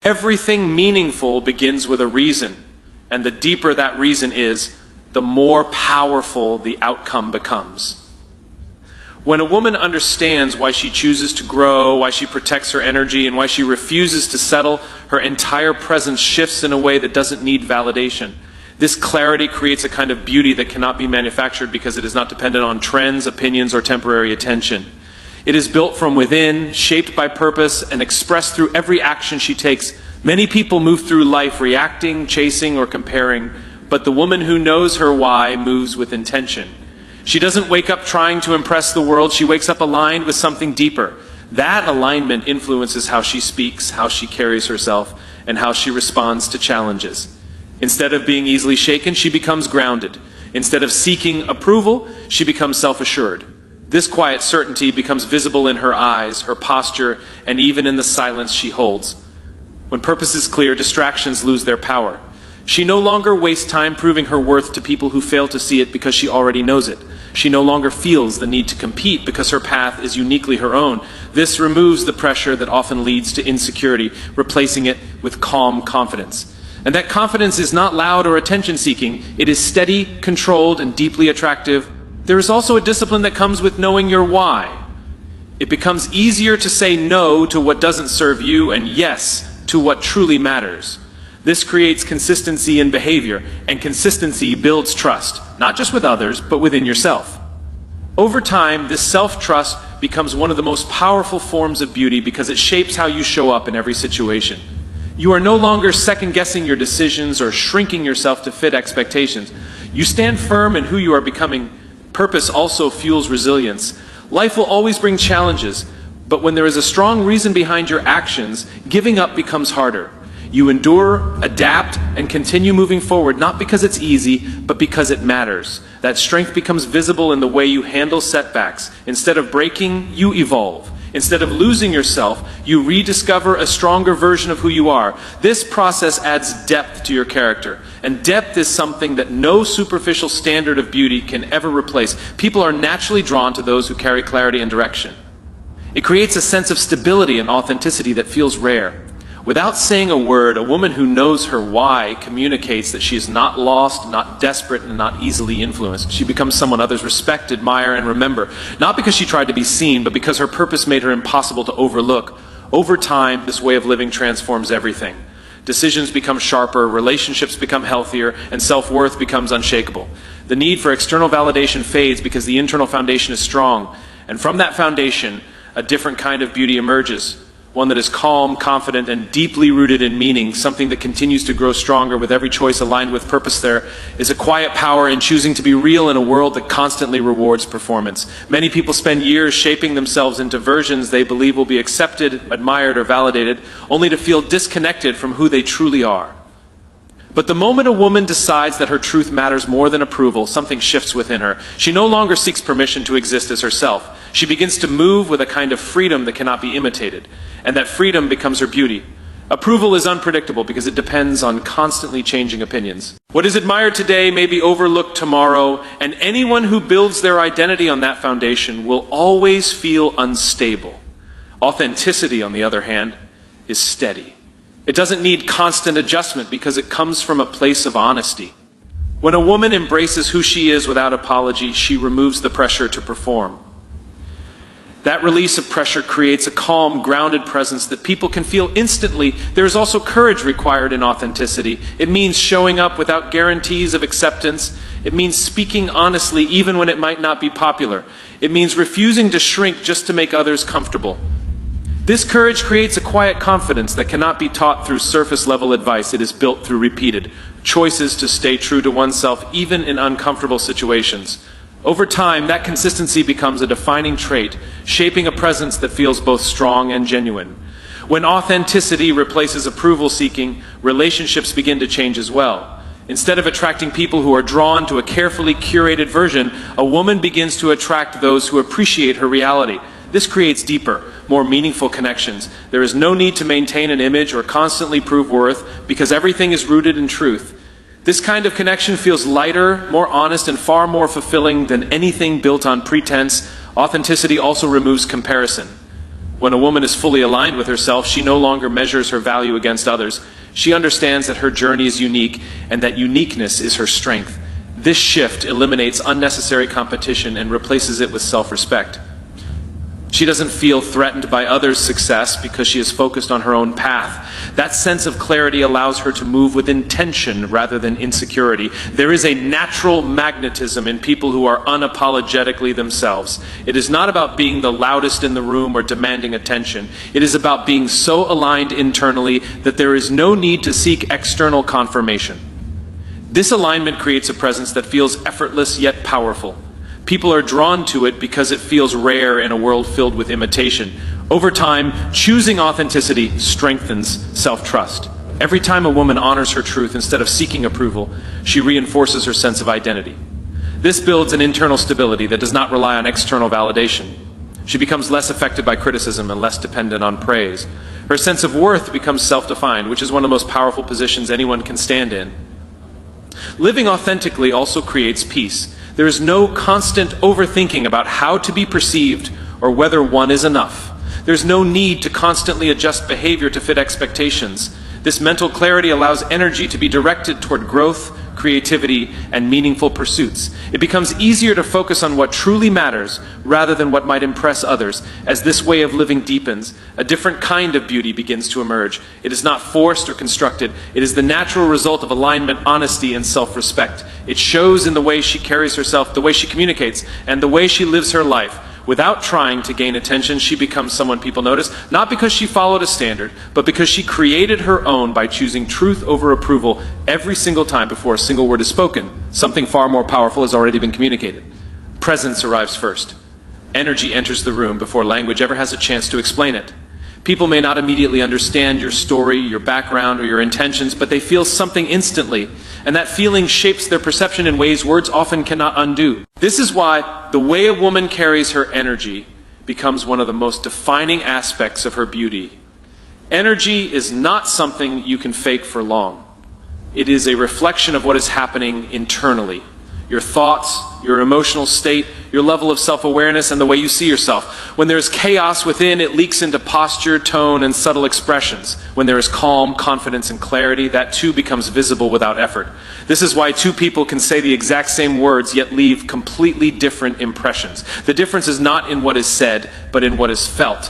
Everything meaningful begins with a reason, and the deeper that reason is, the more powerful the outcome becomes. When a woman understands why she chooses to grow, why she protects her energy, and why she refuses to settle, her entire presence shifts in a way that doesn't need validation. This clarity creates a kind of beauty that cannot be manufactured because it is not dependent on trends, opinions, or temporary attention. It is built from within, shaped by purpose, and expressed through every action she takes. Many people move through life reacting, chasing, or comparing, but the woman who knows her why moves with intention. She doesn't wake up trying to impress the world, she wakes up aligned with something deeper. That alignment influences how she speaks, how she carries herself, and how she responds to challenges. Instead of being easily shaken, she becomes grounded. Instead of seeking approval, she becomes self-assured. This quiet certainty becomes visible in her eyes, her posture, and even in the silence she holds. When purpose is clear, distractions lose their power. She no longer wastes time proving her worth to people who fail to see it because she already knows it. She no longer feels the need to compete because her path is uniquely her own. This removes the pressure that often leads to insecurity, replacing it with calm confidence. And that confidence is not loud or attention-seeking. It is steady, controlled, and deeply attractive. There is also a discipline that comes with knowing your why. It becomes easier to say no to what doesn't serve you and yes to what truly matters. This creates consistency in behavior, and consistency builds trust, not just with others, but within yourself. Over time, this self-trust becomes one of the most powerful forms of beauty because it shapes how you show up in every situation. You are no longer second-guessing your decisions or shrinking yourself to fit expectations. You stand firm in who you are becoming. Purpose also fuels resilience. Life will always bring challenges, but when there is a strong reason behind your actions, giving up becomes harder. You endure, adapt, and continue moving forward, not because it's easy, but because it matters. That strength becomes visible in the way you handle setbacks. Instead of breaking, you evolve. Instead of losing yourself, you rediscover a stronger version of who you are. This process adds depth to your character. And depth is something that no superficial standard of beauty can ever replace. People are naturally drawn to those who carry clarity and direction. It creates a sense of stability and authenticity that feels rare. Without saying a word, a woman who knows her why communicates that she is not lost, not desperate, and not easily influenced. She becomes someone others respect, admire, and remember, not because she tried to be seen, but because her purpose made her impossible to overlook. Over time, this way of living transforms everything. Decisions become sharper, relationships become healthier, and self-worth becomes unshakable. The need for external validation fades because the internal foundation is strong. And from that foundation, a different kind of beauty emerges. One that is calm, confident, and deeply rooted in meaning, something that continues to grow stronger with every choice aligned with purpose. There is a quiet power in choosing to be real in a world that constantly rewards performance. Many people spend years shaping themselves into versions they believe will be accepted, admired, or validated, only to feel disconnected from who they truly are. But the moment a woman decides that her truth matters more than approval, something shifts within her. She no longer seeks permission to exist as herself. She begins to move with a kind of freedom that cannot be imitated. And that freedom becomes her beauty. Approval is unpredictable because it depends on constantly changing opinions. What is admired today may be overlooked tomorrow, and anyone who builds their identity on that foundation will always feel unstable. Authenticity, on the other hand, is steady. It doesn't need constant adjustment because it comes from a place of honesty. When a woman embraces who she is without apology, she removes the pressure to perform. That release of pressure creates a calm, grounded presence that people can feel instantly. There is also courage required in authenticity. It means showing up without guarantees of acceptance. It means speaking honestly even when it might not be popular. It means refusing to shrink just to make others comfortable. This courage creates a quiet confidence that cannot be taught through surface-level advice. It is built through repeated choices to stay true to oneself even in uncomfortable situations. Over time, that consistency becomes a defining trait, shaping a presence that feels both strong and genuine. When authenticity replaces approval-seeking, relationships begin to change as well. Instead of attracting people who are drawn to a carefully curated version, a woman begins to attract those who appreciate her reality. This creates deeper, more meaningful connections. There is no need to maintain an image or constantly prove worth because everything is rooted in truth. This kind of connection feels lighter, more honest, and far more fulfilling than anything built on pretense. Authenticity also removes comparison. When a woman is fully aligned with herself, she no longer measures her value against others. She understands that her journey is unique and that uniqueness is her strength. This shift eliminates unnecessary competition and replaces it with self-respect. She doesn't feel threatened by others' success because she is focused on her own path. That sense of clarity allows her to move with intention rather than insecurity. There is a natural magnetism in people who are unapologetically themselves. It is not about being the loudest in the room or demanding attention. It is about being so aligned internally that there is no need to seek external confirmation. This alignment creates a presence that feels effortless yet powerful. People are drawn to it because it feels rare in a world filled with imitation. Over time, choosing authenticity strengthens self-trust. Every time a woman honors her truth instead of seeking approval, she reinforces her sense of identity. This builds an internal stability that does not rely on external validation. She becomes less affected by criticism and less dependent on praise. Her sense of worth becomes self-defined, which is one of the most powerful positions anyone can stand in. Living authentically also creates peace. There is no constant overthinking about how to be perceived or whether one is enough. There's no need to constantly adjust behavior to fit expectations. This mental clarity allows energy to be directed toward growth, creativity, and meaningful pursuits. It becomes easier to focus on what truly matters rather than what might impress others. As this way of living deepens, a different kind of beauty begins to emerge. It is not forced or constructed. It is the natural result of alignment, honesty, and self-respect. It shows in the way she carries herself, the way she communicates, and the way she lives her life. Without trying to gain attention, she becomes someone people notice, not because she followed a standard, but because she created her own by choosing truth over approval every single time before a single word is spoken. Something far more powerful has already been communicated. Presence arrives first. Energy enters the room before language ever has a chance to explain it. People may not immediately understand your story, your background, or your intentions, but they feel something instantly, and that feeling shapes their perception in ways words often cannot undo. This is why the way a woman carries her energy becomes one of the most defining aspects of her beauty. Energy is not something you can fake for long. It is a reflection of what is happening internally. Your thoughts, your emotional state, your level of self-awareness, and the way you see yourself. When there is chaos within, it leaks into posture, tone, and subtle expressions. When there is calm, confidence, and clarity, that too becomes visible without effort. This is why two people can say the exact same words yet leave completely different impressions. The difference is not in what is said, but in what is felt.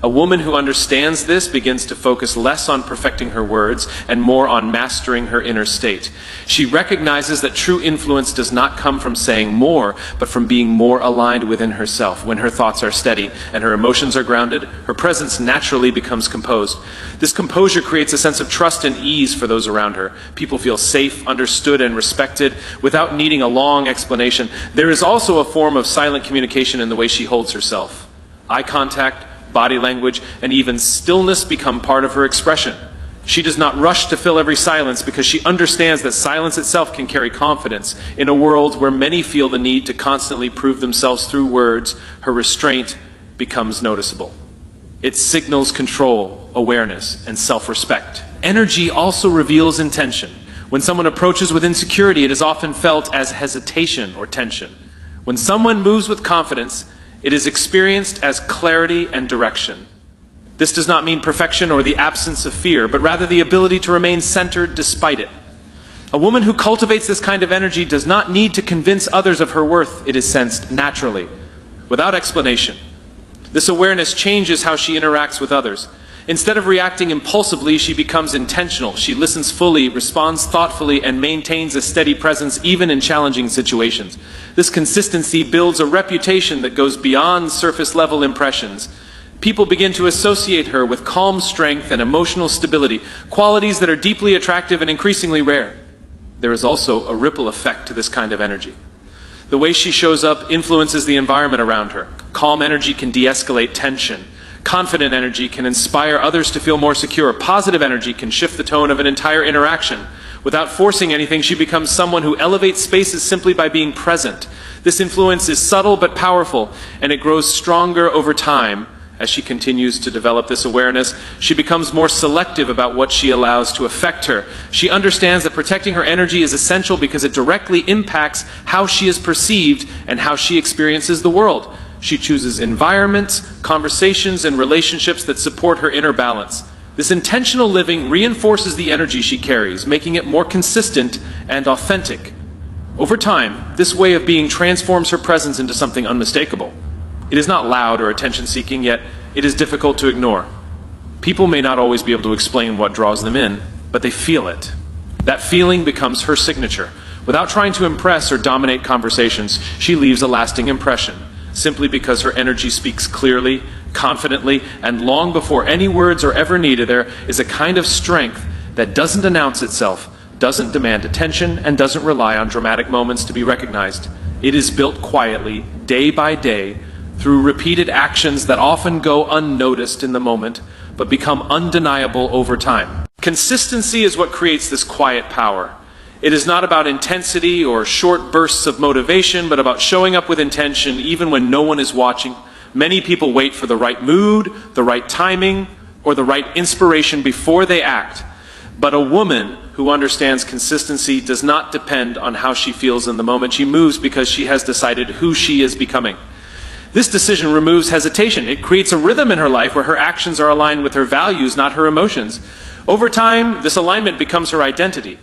A woman who understands this begins to focus less on perfecting her words and more on mastering her inner state. She recognizes that true influence does not come from saying more, but from being more aligned within herself. When her thoughts are steady and her emotions are grounded, her presence naturally becomes composed. This composure creates a sense of trust and ease for those around her. People feel safe, understood, and respected without needing a long explanation. There is also a form of silent communication in the way she holds herself. Eye contact, body language, and even stillness become part of her expression. She does not rush to fill every silence because she understands that silence itself can carry confidence. In a world where many feel the need to constantly prove themselves through words, her restraint becomes noticeable. It signals control, awareness, and self-respect. Energy also reveals intention. When someone approaches with insecurity, it is often felt as hesitation or tension. When someone moves with confidence, it is experienced as clarity and direction. This does not mean perfection or the absence of fear, but rather the ability to remain centered despite it. A woman who cultivates this kind of energy does not need to convince others of her worth. It is sensed naturally, without explanation. This awareness changes how she interacts with others. Instead of reacting impulsively, she becomes intentional. She listens fully, responds thoughtfully, and maintains a steady presence even in challenging situations. This consistency builds a reputation that goes beyond surface-level impressions. People begin to associate her with calm strength and emotional stability, qualities that are deeply attractive and increasingly rare. There is also a ripple effect to this kind of energy. The way she shows up influences the environment around her. Calm energy can de-escalate tension. Confident energy can inspire others to feel more secure. Positive energy can shift the tone of an entire interaction. Without forcing anything, she becomes someone who elevates spaces simply by being present. This influence is subtle but powerful, and it grows stronger over time. As she continues to develop this awareness, she becomes more selective about what she allows to affect her. She understands that protecting her energy is essential because it directly impacts how she is perceived and how she experiences the world. She chooses environments, conversations, and relationships that support her inner balance. This intentional living reinforces the energy she carries, making it more consistent and authentic. Over time, this way of being transforms her presence into something unmistakable. It is not loud or attention-seeking, yet it is difficult to ignore. People may not always be able to explain what draws them in, but they feel it. That feeling becomes her signature. Without trying to impress or dominate conversations, she leaves a lasting impression, simply because her energy speaks clearly, confidently, and long before any words are ever needed. There is a kind of strength that doesn't announce itself, doesn't demand attention, and doesn't rely on dramatic moments to be recognized. It is built quietly, day by day, through repeated actions that often go unnoticed in the moment, but become undeniable over time. Consistency is what creates this quiet power. It is not about intensity or short bursts of motivation, but about showing up with intention even when no one is watching. Many people wait for the right mood, the right timing, or the right inspiration before they act. But a woman who understands consistency does not depend on how she feels in the moment. She moves because she has decided who she is becoming. This decision removes hesitation. It creates a rhythm in her life where her actions are aligned with her values, not her emotions. Over time, this alignment becomes her identity.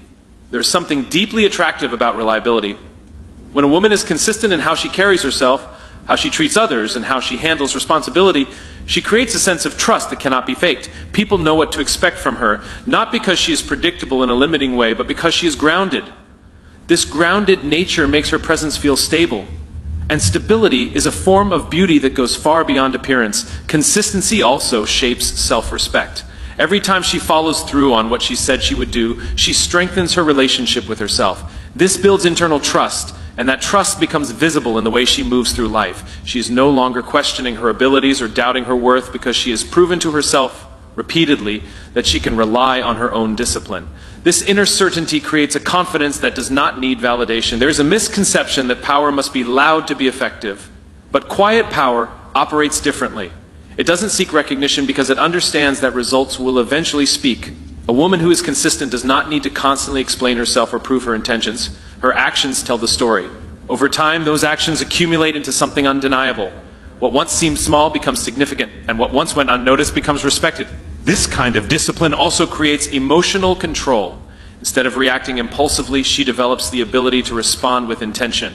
There's something deeply attractive about reliability. When a woman is consistent in how she carries herself, how she treats others, and how she handles responsibility, she creates a sense of trust that cannot be faked. People know what to expect from her, not because she is predictable in a limiting way, but because she is grounded. This grounded nature makes her presence feel stable. And stability is a form of beauty that goes far beyond appearance. Consistency also shapes self-respect. Every time she follows through on what she said she would do, she strengthens her relationship with herself. This builds internal trust, and that trust becomes visible in the way she moves through life. She is no longer questioning her abilities or doubting her worth because she has proven to herself repeatedly that she can rely on her own discipline. This inner certainty creates a confidence that does not need validation. There is a misconception that power must be loud to be effective, but quiet power operates differently. It doesn't seek recognition because it understands that results will eventually speak. A woman who is consistent does not need to constantly explain herself or prove her intentions. Her actions tell the story. Over time, those actions accumulate into something undeniable. What once seemed small becomes significant, and what once went unnoticed becomes respected. This kind of discipline also creates emotional control. Instead of reacting impulsively, she develops the ability to respond with intention.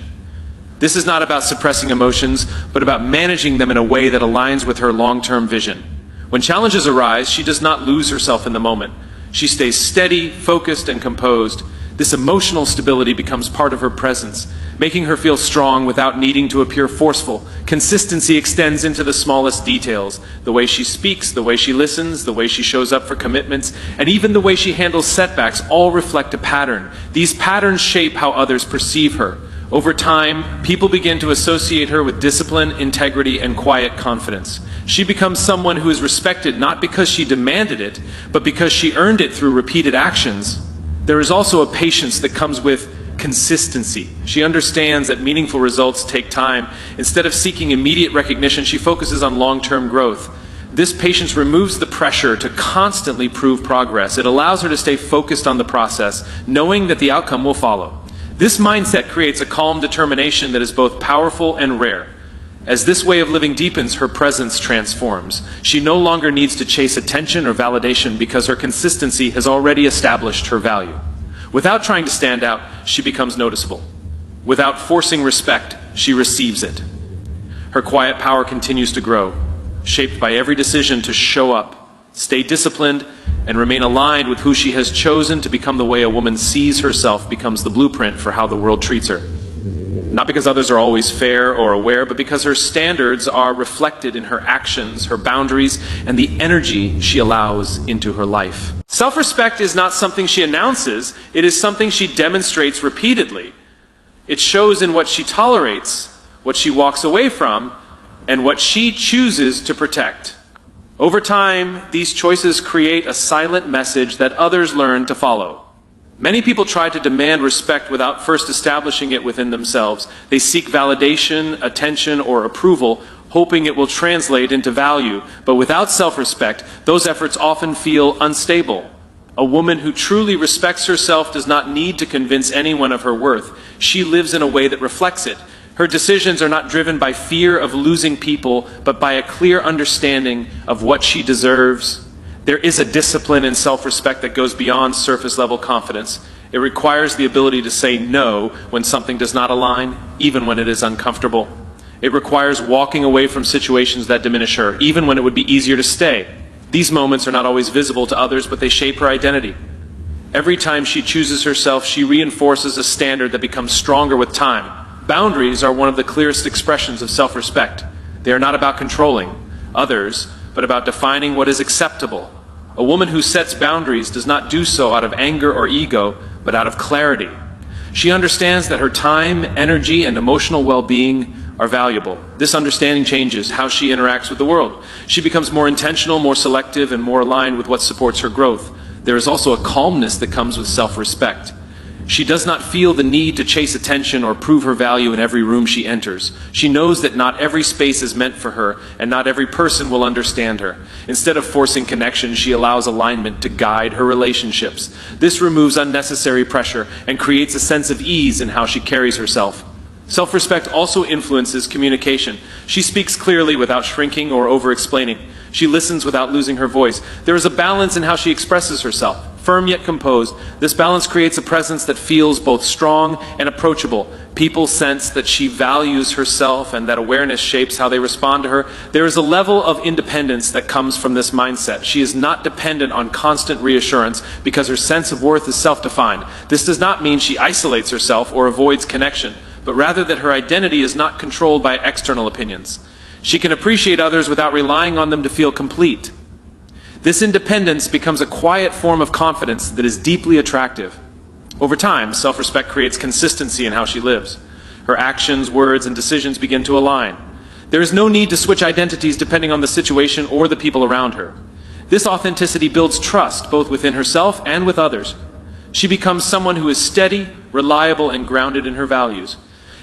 This is not about suppressing emotions, but about managing them in a way that aligns with her long-term vision. When challenges arise, she does not lose herself in the moment. She stays steady, focused, and composed. This emotional stability becomes part of her presence, making her feel strong without needing to appear forceful. Consistency extends into the smallest details. The way she speaks, the way she listens, the way she shows up for commitments, and even the way she handles setbacks all reflect a pattern. These patterns shape how others perceive her. Over time, people begin to associate her with discipline, integrity, and quiet confidence. She becomes someone who is respected not because she demanded it, but because she earned it through repeated actions. There is also a patience that comes with consistency. She understands that meaningful results take time. Instead of seeking immediate recognition, she focuses on long-term growth. This patience removes the pressure to constantly prove progress. It allows her to stay focused on the process, knowing that the outcome will follow. This mindset creates a calm determination that is both powerful and rare. As this way of living deepens, her presence transforms. She no longer needs to chase attention or validation because her consistency has already established her value. Without trying to stand out, she becomes noticeable. Without forcing respect, she receives it. Her quiet power continues to grow, shaped by every decision to show up, stay disciplined, and remain aligned with who she has chosen to become. The way a woman sees herself becomes the blueprint for how the world treats her. Not because others are always fair or aware, but because her standards are reflected in her actions, her boundaries, and the energy she allows into her life. Self-respect is not something she announces, it is something she demonstrates repeatedly. It shows in what she tolerates, what she walks away from, and what she chooses to protect. Over time, these choices create a silent message that others learn to follow. Many people try to demand respect without first establishing it within themselves. They seek validation, attention, or approval, hoping it will translate into value. But without self-respect, those efforts often feel unstable. A woman who truly respects herself does not need to convince anyone of her worth. She lives in a way that reflects it. Her decisions are not driven by fear of losing people, but by a clear understanding of what she deserves. There is a discipline and self-respect that goes beyond surface-level confidence. It requires the ability to say no when something does not align, even when it is uncomfortable. It requires walking away from situations that diminish her, even when it would be easier to stay. These moments are not always visible to others, but they shape her identity. Every time she chooses herself, she reinforces a standard that becomes stronger with time. Boundaries are one of the clearest expressions of self-respect. They are not about controlling others, but about defining what is acceptable. A woman who sets boundaries does not do so out of anger or ego, but out of clarity. She understands that her time, energy, and emotional well-being are valuable. This understanding changes how she interacts with the world. She becomes more intentional, more selective, and more aligned with what supports her growth. There is also a calmness that comes with self-respect. She does not feel the need to chase attention or prove her value in every room she enters. She knows that not every space is meant for her, and not every person will understand her. Instead of forcing connection, she allows alignment to guide her relationships. This removes unnecessary pressure and creates a sense of ease in how she carries herself. Self-respect also influences communication. She speaks clearly without shrinking or over-explaining. She listens without losing her voice. There is a balance in how she expresses herself. Firm yet composed, this balance creates a presence that feels both strong and approachable. People sense that she values herself, and that awareness shapes how they respond to her. There is a level of independence that comes from this mindset. She is not dependent on constant reassurance because her sense of worth is self-defined. This does not mean she isolates herself or avoids connection, but rather that her identity is not controlled by external opinions. She can appreciate others without relying on them to feel complete. This independence becomes a quiet form of confidence that is deeply attractive. Over time, self-respect creates consistency in how she lives. Her actions, words, and decisions begin to align. There is no need to switch identities depending on the situation or the people around her. This authenticity builds trust both within herself and with others. She becomes someone who is steady, reliable, and grounded in her values.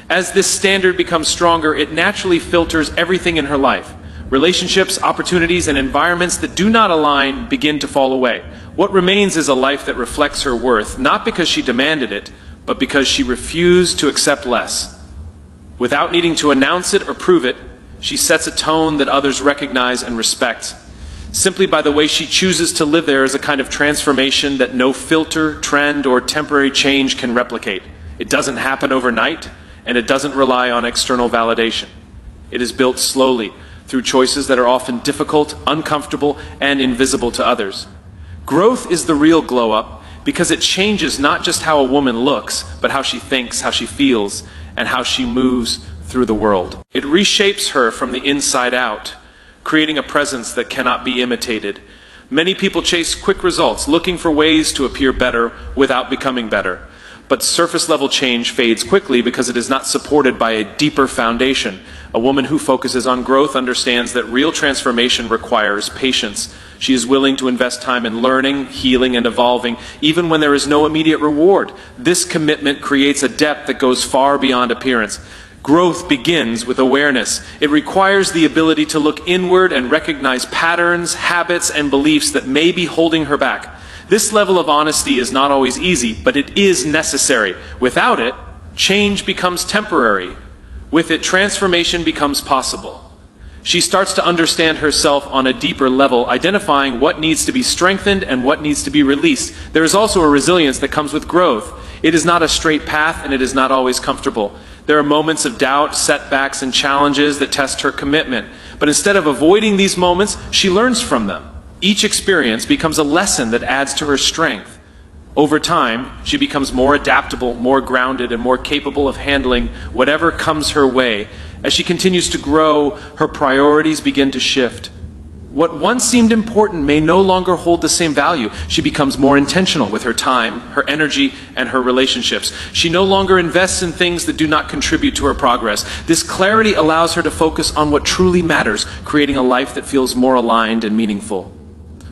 As this standard becomes stronger, it naturally filters everything in her life. Relationships, opportunities, and environments that do not align begin to fall away. What remains is a life that reflects her worth, not because she demanded it, but because she refused to accept less. Without needing to announce it or prove it, she sets a tone that others recognize and respect. Simply by the way she chooses to live, there is a kind of transformation that no filter, trend, or temporary change can replicate. It doesn't happen overnight, and it doesn't rely on external validation. It is built slowly, through choices that are often difficult, uncomfortable, and invisible to others. Growth is the real glow-up because it changes not just how a woman looks, but how she thinks, how she feels, and how she moves through the world. It reshapes her from the inside out, creating a presence that cannot be imitated. Many people chase quick results, looking for ways to appear better without becoming better. But surface-level change fades quickly because it is not supported by a deeper foundation. A woman who focuses on growth understands that real transformation requires patience. She is willing to invest time in learning, healing, and evolving, even when there is no immediate reward. This commitment creates a depth that goes far beyond appearance. Growth begins with awareness. It requires the ability to look inward and recognize patterns, habits, and beliefs that may be holding her back. This level of honesty is not always easy, but it is necessary. Without it, change becomes temporary. With it, transformation becomes possible. She starts to understand herself on a deeper level, identifying what needs to be strengthened and what needs to be released. There is also a resilience that comes with growth. It is not a straight path, and it is not always comfortable. There are moments of doubt, setbacks, and challenges that test her commitment. But instead of avoiding these moments, she learns from them. Each experience becomes a lesson that adds to her strength. Over time, she becomes more adaptable, more grounded, and more capable of handling whatever comes her way. As she continues to grow, her priorities begin to shift. What once seemed important may no longer hold the same value. She becomes more intentional with her time, her energy, and her relationships. She no longer invests in things that do not contribute to her progress. This clarity allows her to focus on what truly matters, creating a life that feels more aligned and meaningful.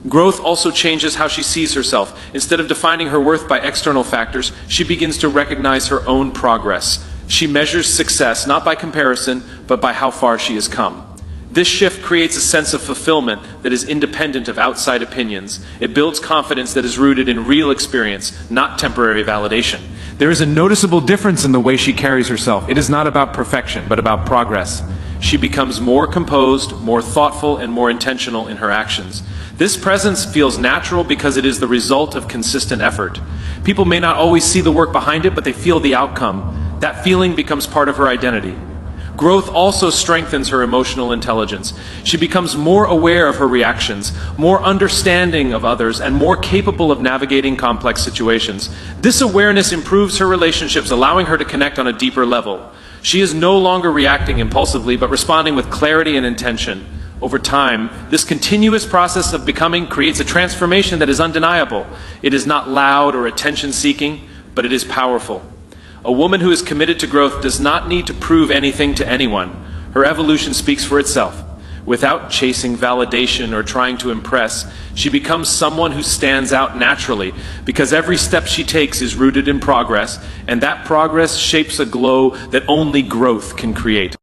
Growth also changes how she sees herself. Instead of defining her worth by external factors, she begins to recognize her own progress. She measures success not by comparison, but by how far she has come. This shift creates a sense of fulfillment that is independent of outside opinions. It builds confidence that is rooted in real experience, not temporary validation. There is a noticeable difference in the way she carries herself. It is not about perfection, but about progress. She becomes more composed, more thoughtful, and more intentional in her actions. This presence feels natural because it is the result of consistent effort. People may not always see the work behind it, but they feel the outcome. That feeling becomes part of her identity. Growth also strengthens her emotional intelligence. She becomes more aware of her reactions, more understanding of others, and more capable of navigating complex situations. This awareness improves her relationships, allowing her to connect on a deeper level. She is no longer reacting impulsively, but responding with clarity and intention. Over time, this continuous process of becoming creates a transformation that is undeniable. It is not loud or attention-seeking, but it is powerful. A woman who is committed to growth does not need to prove anything to anyone. Her evolution speaks for itself. Without chasing validation or trying to impress, she becomes someone who stands out naturally because every step she takes is rooted in progress, and that progress shapes a glow that only growth can create.